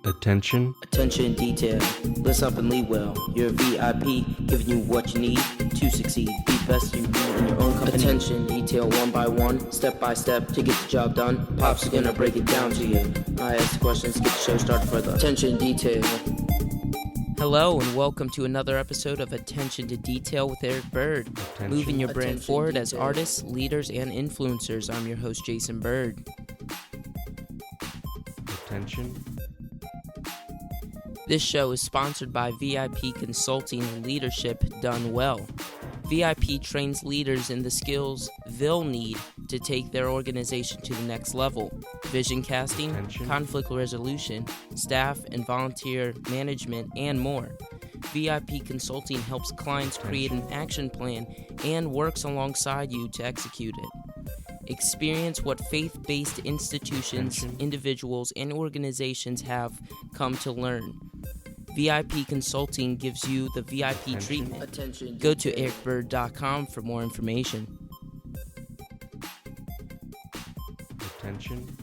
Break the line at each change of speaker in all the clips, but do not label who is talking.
Attention detail. Listen up and lead well. You're a VIP, giving you what you need to succeed. Be best you be in your own company. Attention detail, one by one, step by step to get the job done. Pop's gonna break it down to you. I ask the questions, get the show started further. Attention detail.
Hello and welcome to another episode of Attention to Detail with Eric Byrd. Moving your brand forward as artists, leaders, and influencers. I'm your host, Jason Byrd.
Attention.
This show is sponsored by VIP Consulting and Leadership Done Well. VIP trains leaders in the skills they'll need to take their organization to the next level: vision casting, conflict resolution, staff and volunteer management, and more. VIP Consulting helps clients create an action plan and works alongside you to execute it. Experience what faith-based institutions, individuals, and organizations have come to learn. VIP Consulting gives you the VIP treatment. Go to ericbird.com for more information.
Attention.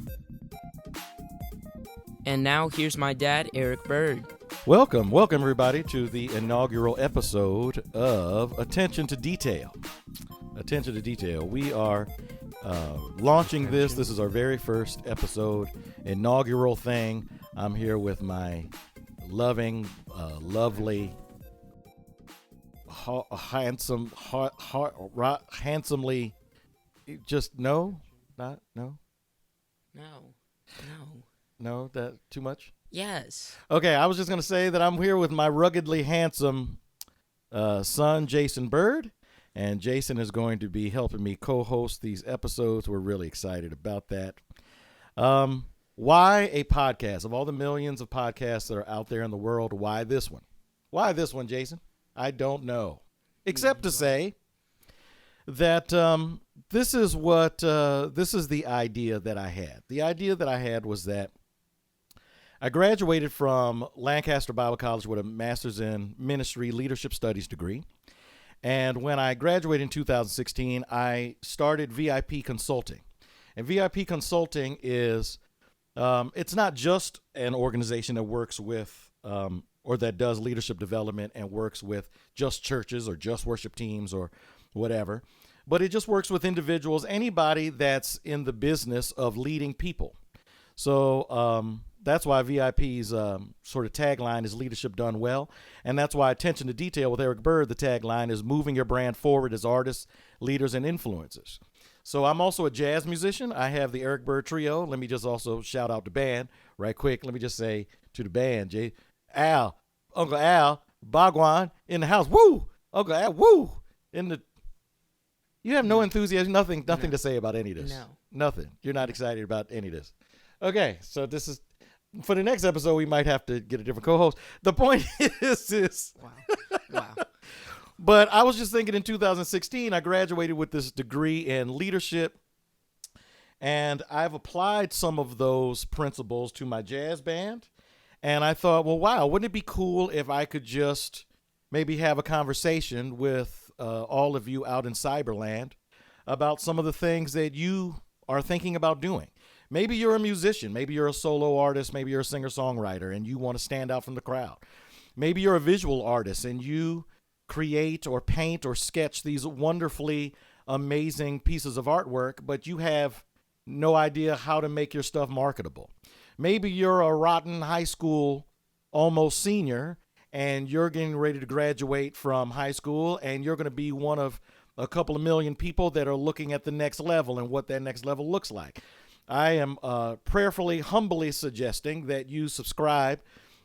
And now here's my dad, Eric Byrd.
Welcome everybody to the inaugural episode of Attention to Detail. Attention to Detail. We are launching this. This is our very first episode, inaugural thing. I'm here with my loving, lovely, handsomely, just no, that too much?
Yes.
Okay, I was just going to say that I'm here with my ruggedly handsome son, Jason Byrd, and Jason is going to be helping me co-host these episodes. We're really excited about that. Why a podcast? Of all the millions of podcasts that are out there in the world, why this one? Why this one, Jason? I don't know. Except to say that this is the idea that I had. The idea that I had was that I graduated from Lancaster Bible College with a master's in ministry leadership studies degree. And when I graduated in 2016, I started VIP Consulting. And VIP Consulting is it's not just an organization that works with or that does leadership development and works with just churches or just worship teams or whatever, but it just works with individuals, anybody that's in the business of leading people. So that's why VIP's sort of tagline is Leadership Done Well. And that's why Attention to Detail with Eric Byrd, the tagline is moving your brand forward as artists, leaders, and influencers. So I'm also a jazz musician. I have the Eric Byrd Trio. Let me just also shout out the band right quick. Let me just say to the band, Uncle Al, Bhagwan in the house. Woo! Uncle Al, woo! You have no enthusiasm, nothing to say about any of this.
No.
Nothing. You're not excited about any of this. Okay, so this is, for the next episode, we might have to get a different co-host. The point is
Wow.
But I was just thinking in 2016, I graduated with this degree in leadership, and I've applied some of those principles to my jazz band. And I thought, well, wow, wouldn't it be cool if I could just maybe have a conversation with all of you out in Cyberland about some of the things that you are thinking about doing. Maybe you're a musician, maybe you're a solo artist, maybe you're a singer-songwriter and you want to stand out from the crowd. Maybe you're a visual artist and you create or paint or sketch these wonderfully amazing pieces of artwork, but you have no idea how to make your stuff marketable. Maybe you're a rotten high school almost senior and you're getting ready to graduate from high school and you're going to be one of a couple of million people that are looking at the next level and what that next level looks like. I am prayerfully, humbly suggesting that you subscribe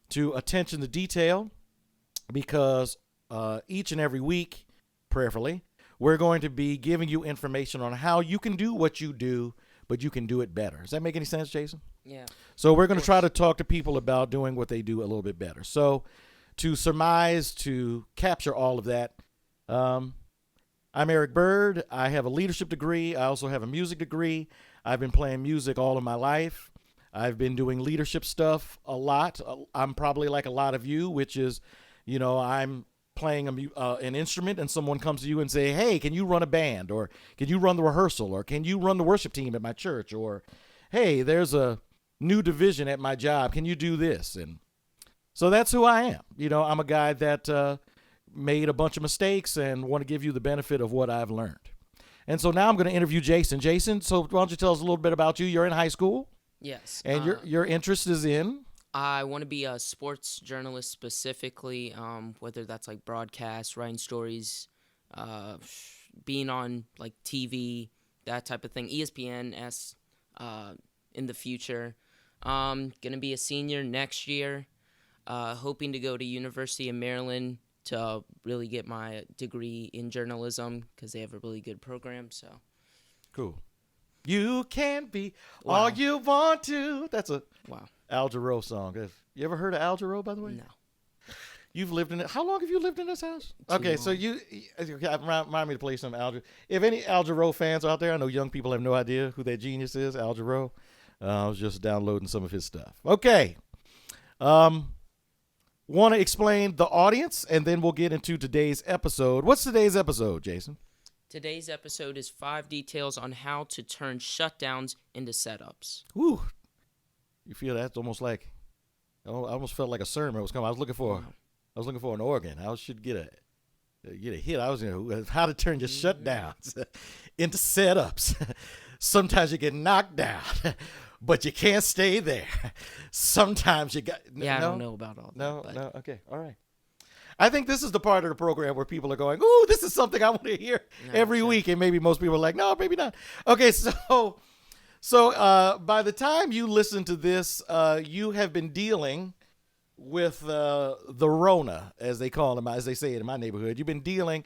to Attention to Detail, because each and every week, prayerfully, we're going to be giving you information on how you can do what you do, but you can do it better. Does that make any sense, Jason?
Yeah.
So we're going to try to talk to people about doing what they do a little bit better. So to surmise, to capture all of that, I'm Eric Byrd. I have a leadership degree. I also have a music degree. I've been playing music all of my life. I've been doing leadership stuff a lot. I'm probably like a lot of you, which is, you know, I'm playing an instrument and someone comes to you and say, hey, can you run a band, or can you run the rehearsal, or can you run the worship team at my church, or hey, there's a new division at my job. Can you do this? And so that's who I am. I'm a guy that made a bunch of mistakes and want to give you the benefit of what I've learned. And so now I'm going to interview Jason. Jason, so why don't you tell us a little bit about you? You're in high school.
Yes.
And your interest is in?
I want to be a sports journalist specifically, whether that's like broadcast, writing stories, being on like TV, that type of thing. ESPN in the future. Gonna be a senior next year. Hoping to go to University of Maryland to really get my degree in journalism because they have a really good program. So
cool. You can be all you want to. That's a Al Jarreau song. You ever heard of Al Jarreau, by the way?
No.
You've lived in it. How long have you lived in this house? Okay,
long.
so remind me to play some Al Jarreau. If any Al Jarreau fans out there, I know young people have no idea who that genius is, Al Jarreau. I was just downloading some of his stuff. Okay. Want to explain the audience, and then we'll get into today's episode. What's today's episode, Jason?
Today's episode is 5 details on how to turn shutdowns into setups.
Ooh. You feel that's almost like, I almost felt like a sermon was coming. I was looking for an organ. I should get a hit. I was how to turn your shutdowns into setups. Sometimes you get knocked down, but you can't stay there. Sometimes you got.
Yeah, I don't know about all that.
No. Okay, all right. I think this is the part of the program where people are going, ooh, this is something I want to hear every week. And maybe most people are like, no, maybe not. Okay, so by the time you listen to this, you have been dealing with the Rona, as they say it in my neighborhood. You've been dealing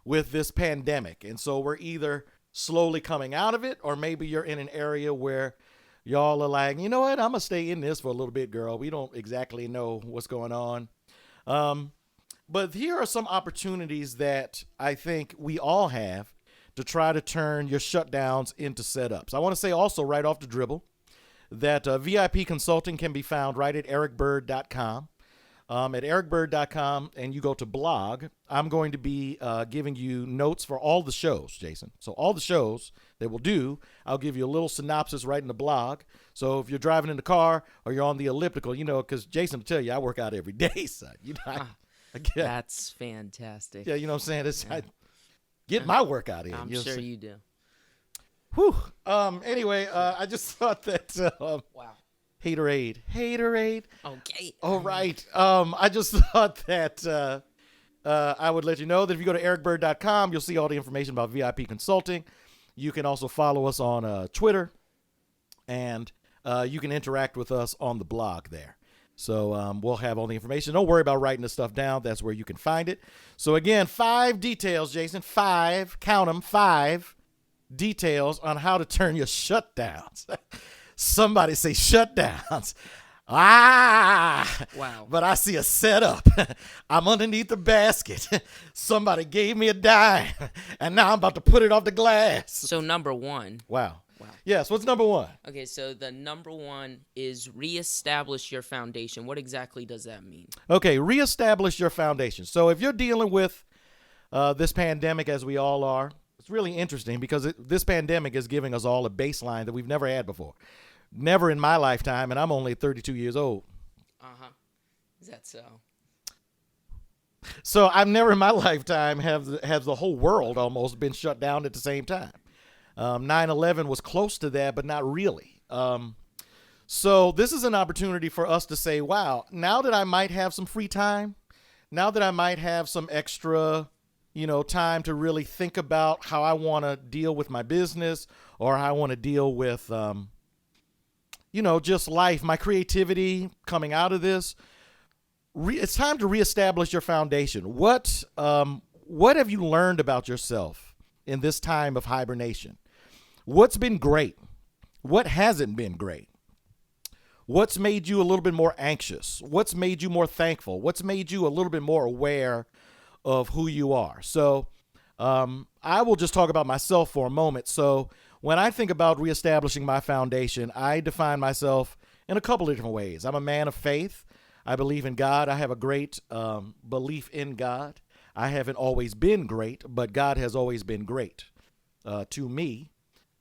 with this pandemic. And so we're either slowly coming out of it, or maybe you're in an area where y'all are like, you know what, I'm going to stay in this for a little bit, girl. We don't exactly know what's going on. But here are some opportunities that I think we all have to try to turn your shutdowns into setups. I want to say also right off the dribble that VIP consulting can be found right at ericbyrd.com. At ericbyrd.com, and you go to blog, I'm going to be giving you notes for all the shows, Jason. So all the shows that we'll do, I'll give you a little synopsis right in the blog. So if you're driving in the car or you're on the elliptical, because Jason will tell you I work out every day, son.
That's fantastic.
Yeah, you know what I'm saying? I get my workout in.
I'm sure you do.
Whew. Anyway, I just thought that.
Wow.
Haterade.
Okay.
All right. I just thought that I would let you know that if you go to ericbyrd.com, you'll see all the information about VIP Consulting. You can also follow us on Twitter, and you can interact with us on the blog there. So we'll have all the information. Don't worry about writing this stuff down. That's where you can find it. So again, 5 details, Jason. 5, count them, 5 details on how to turn your shutdowns. Somebody say shutdowns.
Wow.
But I see a setup. I'm underneath the basket. Somebody gave me a dime, and now I'm about to put it off the glass.
So number 1.
Wow. Yes, what's number 1?
Okay, so the number 1 is reestablish your foundation. What exactly does that mean?
Okay, reestablish your foundation. So if you're dealing with this pandemic, as we all are, it's really interesting because this pandemic is giving us all a baseline that we've never had before. Never in my lifetime, and I'm only 32 years old.
Uh-huh. Is that so?
So I've never in my lifetime have the whole world almost been shut down at the same time. 9/11 was close to that, but not really. So this is an opportunity for us to say, wow, now that I might have some free time, now that I might have some extra, time to really think about how I want to deal with my business or how I want to deal with, just life, my creativity coming out of this. It's time to reestablish your foundation. What have you learned about yourself in this time of hibernation? What's been great? What hasn't been great? What's made you a little bit more anxious? What's made you more thankful? What's made you a little bit more aware of who you are? So I will just talk about myself for a moment. So when I think about reestablishing my foundation, I define myself in a couple of different ways. I'm a man of faith. I believe in God. I have a great belief in God. I haven't always been great, but God has always been great to me.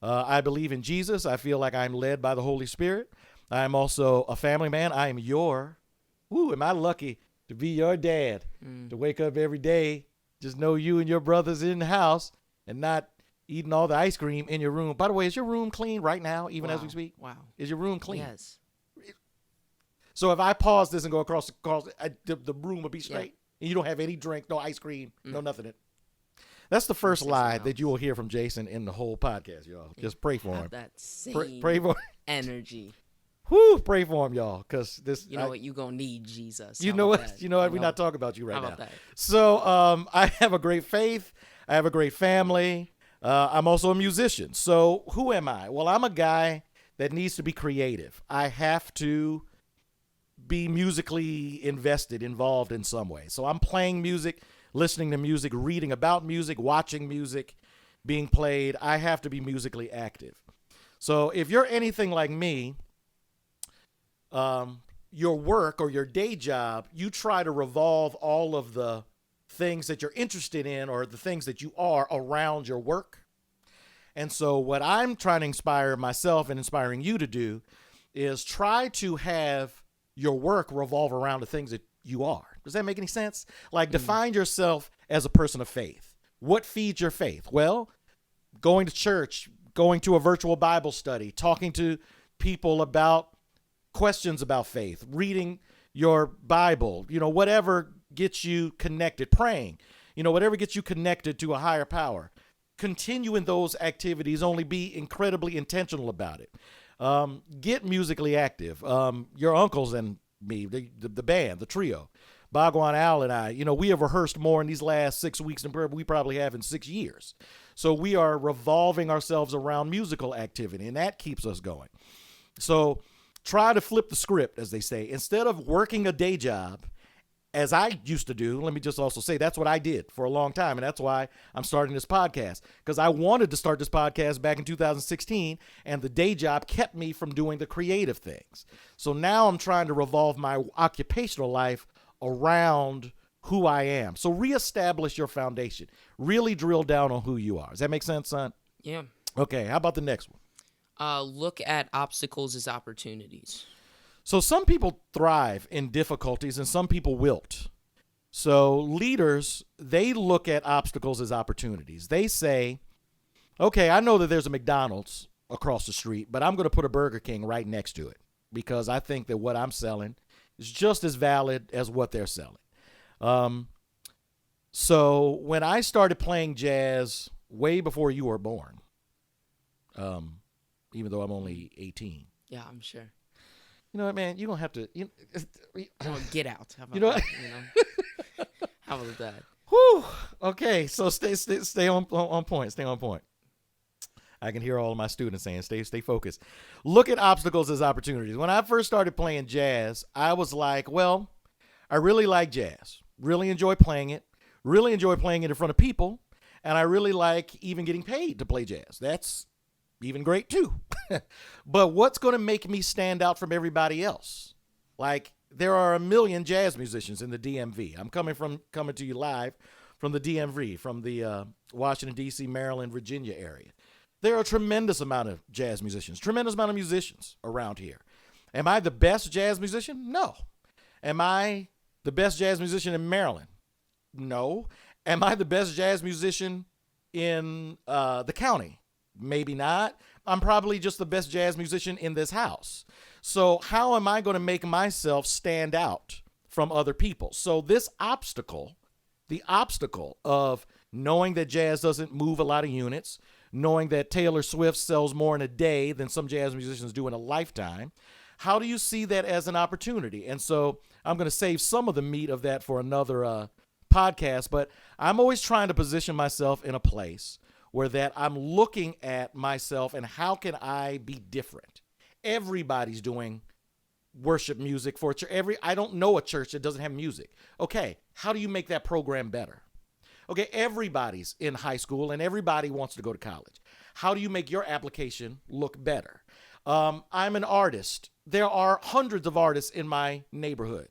I believe in Jesus. I feel like I'm led by the Holy Spirit. I'm also a family man. I am am I lucky to be your dad, to wake up every day, just know you and your brothers in the house and not eating all the ice cream in your room. By the way, is your room clean right now, even as we speak?
Wow.
Is your room clean?
Yes.
So if I pause this and go across the room will be straight. And you don't have any drink, no ice cream, no nothing. That's the first lie that you will hear from Jason in the whole podcast, y'all. Just pray for him.
That same
pray for
energy.
Whoo, pray for him, y'all, because this.
You know what? You gonna need Jesus.
You know what? You know what? We're not talking about you right now.
That?
So, I have a great faith. I have a great family. I'm also a musician. So, who am I? Well, I'm a guy that needs to be creative. I have to be musically involved in some way. So, I'm playing music, listening to music, reading about music, watching music being played. I have to be musically active. So, if you're anything like me, your work or your day job, you try to revolve all of the things that you're interested in or the things that you are around your work. And so what I'm trying to inspire myself and inspiring you to do is try to have your work revolve around the things that you are. Does that make any sense? Like define yourself as a person of faith. What feeds your faith? Well, going to church, going to a virtual Bible study, talking to people about questions about faith, reading your Bible, whatever gets you connected, praying, whatever gets you connected to a higher power. Continue in those activities, only be incredibly intentional about it. Get musically active. Your uncles and me, the band, the trio, Bhagwan Al and I, we have rehearsed more in these last 6 weeks than we probably have in 6 years. So we are revolving ourselves around musical activity, and that keeps us going. So try to flip the script, as they say. Instead of working a day job, as I used to do, let me just also say that's what I did for a long time, and that's why I'm starting this podcast, because I wanted to start this podcast back in 2016, and the day job kept me from doing the creative things. So now I'm trying to revolve my occupational life around who I am. So reestablish your foundation. Really drill down on who you are. Does that make sense, son?
Yeah.
Okay, how about the next one?
Look at obstacles as opportunities.
So some people thrive in difficulties and some people wilt. So leaders, they look at obstacles as opportunities. They say, okay, I know that there's a McDonald's across the street, but I'm going to put a Burger King right next to it because I think that what I'm selling is just as valid as what they're selling. So when I started playing jazz way before you were born, even though I'm only 18.
Yeah, I'm sure.
You know what, man? You don't have to.
Get out. How about
that?
How about that?
Whew. Okay, so stay on point. Stay on point. I can hear all of my students saying, stay focused. Look at obstacles as opportunities. When I first started playing jazz, I was like, well, I really like jazz. Really enjoy playing it. Really enjoy playing it in front of people. And I really like even getting paid to play jazz. That's even great too. But what's going to make me stand out from everybody else? Like, there are a million jazz musicians in the DMV. I'm coming to you live from the DMV, from the Washington, D.C., Maryland, Virginia area. There are a tremendous amount of jazz musicians, tremendous amount of musicians around here. Am I the best jazz musician? No. Am I the best jazz musician in Maryland? No. Am I the best jazz musician in the county? Maybe not. I'm probably just the best jazz musician in this house. So how am I going to make myself stand out from other people? So this obstacle, the obstacle of knowing that jazz doesn't move a lot of units, knowing that Taylor Swift sells more in a day than some jazz musicians do in a lifetime, how do you see that as an opportunity? And so I'm going to save some of the meat of that for another podcast, but I'm always trying to position myself in a place where that I'm looking at myself and how can I be different? Everybody's doing worship music for church. I don't know a church that doesn't have music. Okay, how do you make that program better? Okay, everybody's in high school and everybody wants to go to college. How do you make your application look better? I'm an artist. There are hundreds of artists in my neighborhood.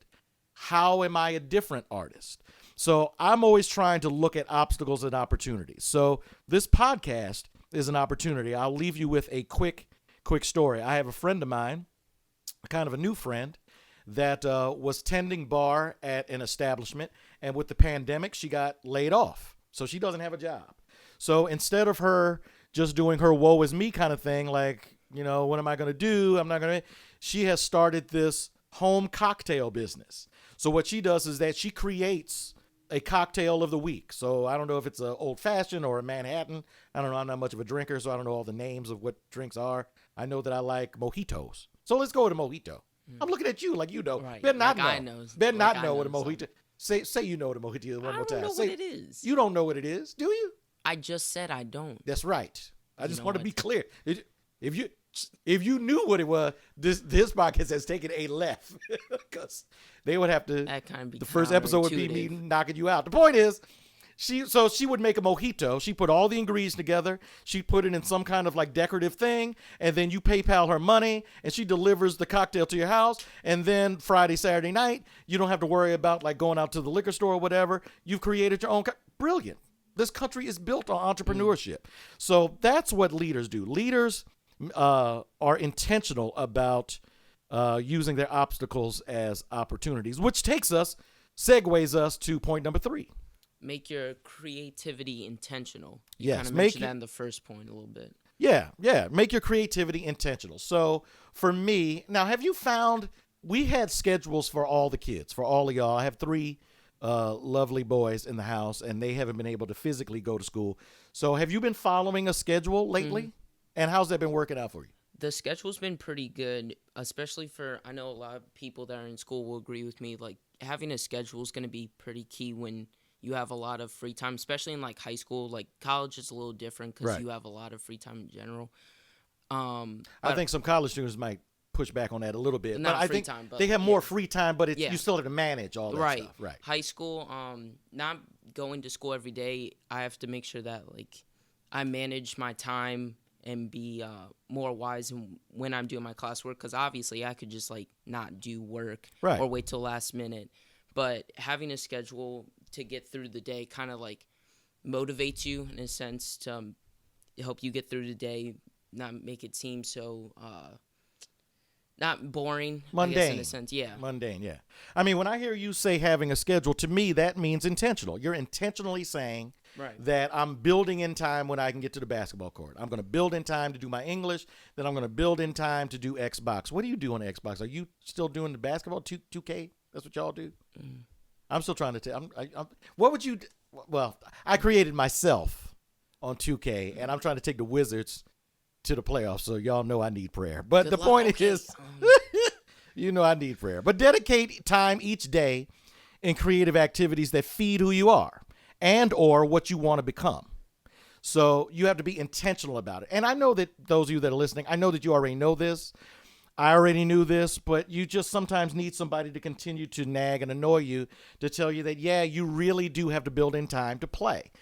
How am I a different artist? So I'm always trying to look at obstacles and opportunities. So this podcast is an opportunity. I'll leave you with a quick story. I have a friend of mine, kind of a new friend, that was tending bar at an establishment, and with the pandemic, she got laid off. So she doesn't have a job. So instead of her just doing her woe is me kind of thing, like, what am I going to do? She has started this home cocktail business. So what she does is that she creates a cocktail of the week. So I don't know if it's an old fashioned or a Manhattan. I don't know. I'm not much of a drinker, so I don't know all the names of what drinks are. I know that I like mojitos. So let's go with a mojito. I'm looking at you like you know.
Right.
Better not
like
know.
I
Better
like
not
I
know what a
something.
mojito. Say you know what a mojito is one more time.
I don't know
Say,
what it is.
You don't know what it is, do you?
I just said I don't.
That's right. I just
know
want to
what?
be clear. If you knew what it was, this podcast has taken a left because they would have to.
That kind of be
The first episode would be me
counterintuitive.
knocking you out. The point is, she would make a mojito. She put all the ingredients together. She put it in some kind of like decorative thing, and then you PayPal her money, and she delivers the cocktail to your house. And then Friday, Saturday night, you don't have to worry about like going out to the liquor store or whatever. You've created your own. Brilliant. This country is built on entrepreneurship. So that's what leaders do. Leaders are intentional about using their obstacles as opportunities, which segues us to point number 3.
Make your creativity intentional.
Yes,
kind of
make
mentioned
it-
that in the first point a little bit.
Yeah. Make your creativity intentional. So for me, now have you found we had schedules for all the kids, for all of y'all? I have 3 lovely boys in the house, and they haven't been able to physically go to school. So have you been following a schedule lately? And how's that been working out for you?
The schedule's been pretty good, especially for, I know a lot of people that are in school will agree with me, like having a schedule is going to be pretty key when you have a lot of free time, especially in like high school. Like college is a little different because
Right.
you have a lot of free time in general.
I think some college students might push back on that a little bit.
Not
but I
free
think
time, but
they have more
yeah.
free time, but
Yeah.
you still have to manage all that
Right.
stuff. Right.
High school, not going to school every day, I have to make sure that like I manage my time and be more wise when I'm doing my classwork, because obviously I could just like not do work
Right.
or wait till last minute. But having a schedule to get through the day kind of like motivates you in a sense to help you get through the day, not make it seem so not boring, I guess, in
Mundane.
a sense. Yeah.
Mundane, yeah. I mean, when I hear you say having a schedule, to me, that means intentional. You're intentionally saying
Right.
that I'm building in time when I can get to the basketball court. I'm going to build in time to do my English. Then I'm going to build in time to do Xbox. What do you do on Xbox? Are you still doing the basketball 2K? That's what y'all do? I'm still trying to tell. What would you do? Well, I created myself on 2K, and I'm trying to take the Wizards to the playoffs, so y'all know I need prayer. But
Good
the
luck.
point
Okay.
is, you know I need prayer. But dedicate time each day in creative activities that feed who you are and or what you want to become. So you have to be intentional about it. And I know that those of you that are listening, I know that you already know this. I already knew this, but you just sometimes need somebody to continue to nag and annoy you to tell you that, yeah, you really do have to build in time to play,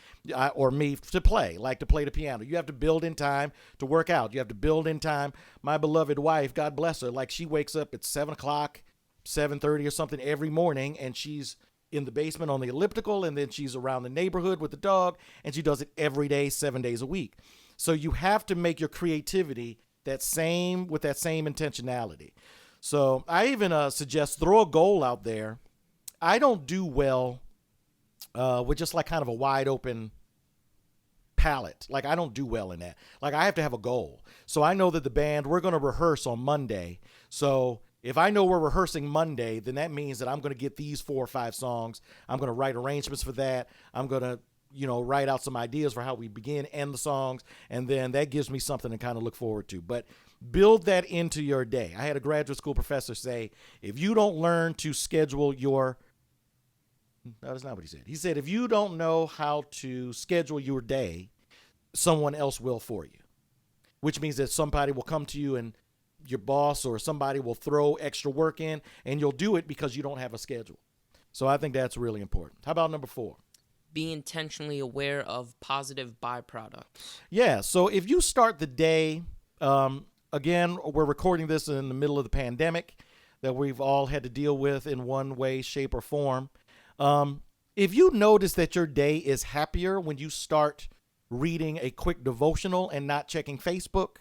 or me to play, like to play the piano. You have to build in time to work out. You have to build in time. My beloved wife, God bless her, like she wakes up at 7 o'clock, 7:30 or something every morning, and she's in the basement on the elliptical, and then she's around the neighborhood with the dog, and she does it every day, 7 days a week. So you have to make your creativity that same intentionality. So I even suggest throw a goal out there. I don't do well with just like kind of a wide open palette. Like I don't do well in that. Like I have to have a goal. So I know that the band, we're going to rehearse on Monday. So if I know we're rehearsing Monday, then that means that I'm going to get these 4 or 5 songs. I'm going to write arrangements for that. I'm going to write out some ideas for how we begin, end the songs, and then that gives me something to kind of look forward to. But build that into your day. I had a graduate school professor say, if you don't learn to schedule your... No, that's not what he said. He said, if you don't know how to schedule your day, someone else will for you, which means that somebody will come to you and your boss or somebody will throw extra work in, and you'll do it because you don't have a schedule. So I think that's really important. How about number 4?
Be intentionally aware of positive byproducts.
Yeah, so if you start the day, again, we're recording this in the middle of the pandemic that we've all had to deal with in one way, shape, or form. If you notice that your day is happier when you start reading a quick devotional and not checking Facebook.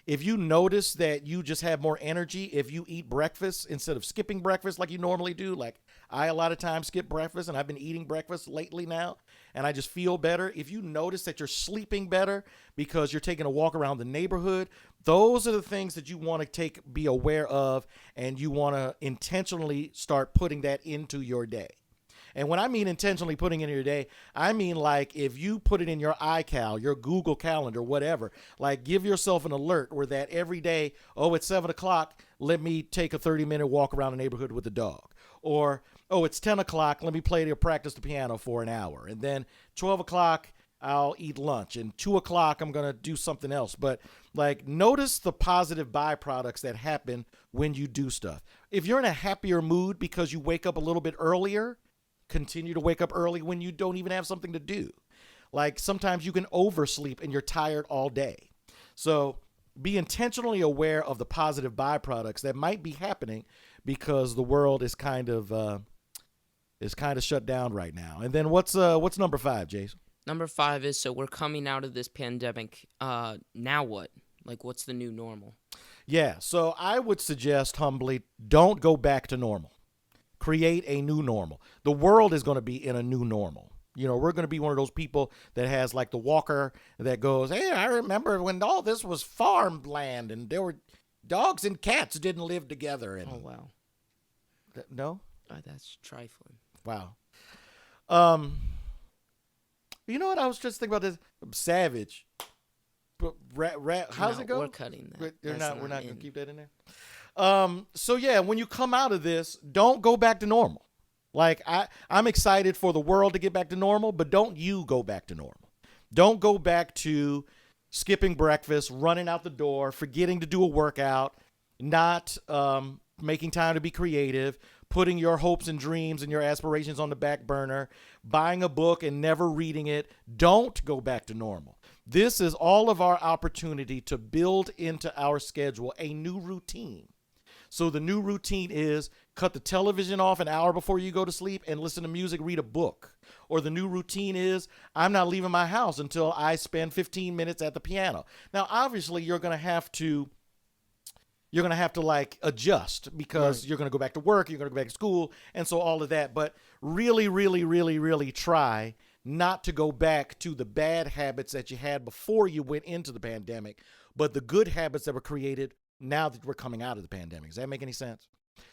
If you notice that you just have more energy if you eat breakfast instead of skipping breakfast like you normally do, like I a lot of times skip breakfast, and I've been eating breakfast lately now, and I just feel better. If you notice that you're sleeping better because you're taking a walk around the neighborhood, those are the things that you want to be aware of, and you want to intentionally start putting that into your day. And when I mean intentionally putting it in your day, I mean like if you put it in your iCal, your Google Calendar, whatever, like give yourself an alert where that every day, oh, it's 7 o'clock, let me take a 30-minute walk around the neighborhood with the dog. Or, oh, it's 10 o'clock, let me play or practice the piano for an hour. And then 12 o'clock, I'll eat lunch. And 2 o'clock, I'm going to do something else. But like notice the positive byproducts that happen when you do stuff. If you're in a happier mood because you wake up a little bit earlier, continue to wake up early when you don't even have something to do. Like sometimes you can oversleep and you're tired all day. So be intentionally aware of the positive byproducts that might be happening because the world is kind of shut down right now. And then what's number 5, Jason?
Number 5 is, so we're coming out of this pandemic. Now what? Like, what's the new normal?
Yeah, so I would suggest humbly, don't go back to normal. Create a new normal. The world is going to be in a new normal. You know, we're going to be one of those people that has like the walker that goes, hey, I remember when all this was farmland and there were dogs and cats didn't live together. And
oh, wow.
No?
That's trifling.
Wow. You know what? I was just thinking about this. Savage. But how's it go?
We're cutting that.
We're not going to keep that in there. So yeah, when you come out of this, don't go back to normal. Like I'm excited for the world to get back to normal, but don't you go back to normal. Don't go back to skipping breakfast, running out the door, forgetting to do a workout, not making time to be creative, putting your hopes and dreams and your aspirations on the back burner, buying a book and never reading it. Don't go back to normal. This is all of our opportunity to build into our schedule a new routine. So the new routine is cut the television off an hour before you go to sleep and listen to music, read a book. Or the new routine is I'm not leaving my house until I spend 15 minutes at the piano. Now, obviously, you're going to have to like adjust because you're going to go back to work, you're going to go back to school, and so all of that. But really, really, really, really try not to go back to the bad habits that you had before you went into the pandemic, but the good habits that were created now that we're coming out of the pandemic. Does that make any sense?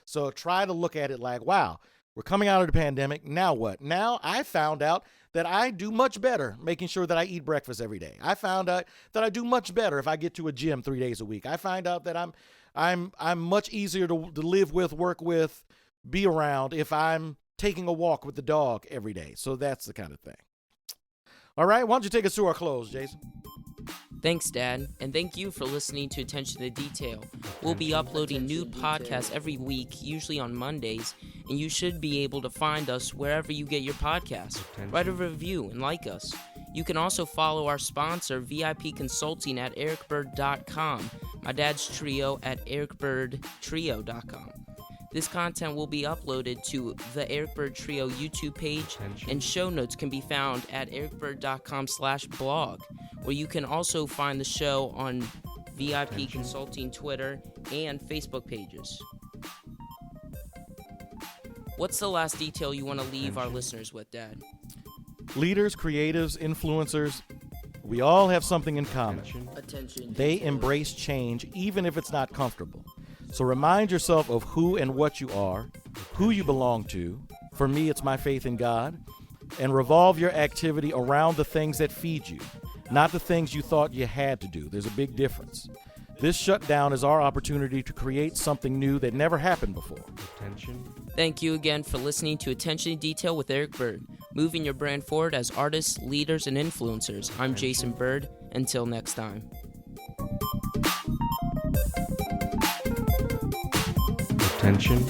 So try to look at it like, wow, we're coming out of the pandemic. Now what? Now I found out that I do much better making sure that I eat breakfast every day. I found out that I do much better if I get to a gym 3 days a week. I find out that I'm much easier to live with, work with, be around if I'm taking a walk with the dog every day. So that's the kind of thing. All right, why don't you take us to our close, Jason?
Thanks, Dad, and thank you for listening to Attention to Detail. We'll be uploading new podcasts every week, usually on Mondays, and you should be able to find us wherever you get your podcasts. Write a review and like us. You can also follow our sponsor, VIP Consulting, at ericbyrd.com, my dad's trio at ericbyrdtrio.com. This content will be uploaded to the Eric Byrd Trio YouTube page, and show notes can be found at ericbyrd.com/blog, where you can also find the show on VIP Consulting Twitter and Facebook pages. What's the last detail you want to leave our listeners with, Dad?
Leaders, creatives, influencers, we all have something in common. They embrace change even if it's not comfortable. So remind yourself of who and what you are, who you belong to. For me, it's my faith in God. And revolve your activity around the things that feed you, not the things you thought you had to do. There's a big difference. This shutdown is our opportunity to create something new that never happened before.
Thank you again for listening to Attention to Detail with Eric Byrd, moving your brand forward as artists, leaders, and influencers. I'm Jason Byrd. Until next time.
Attention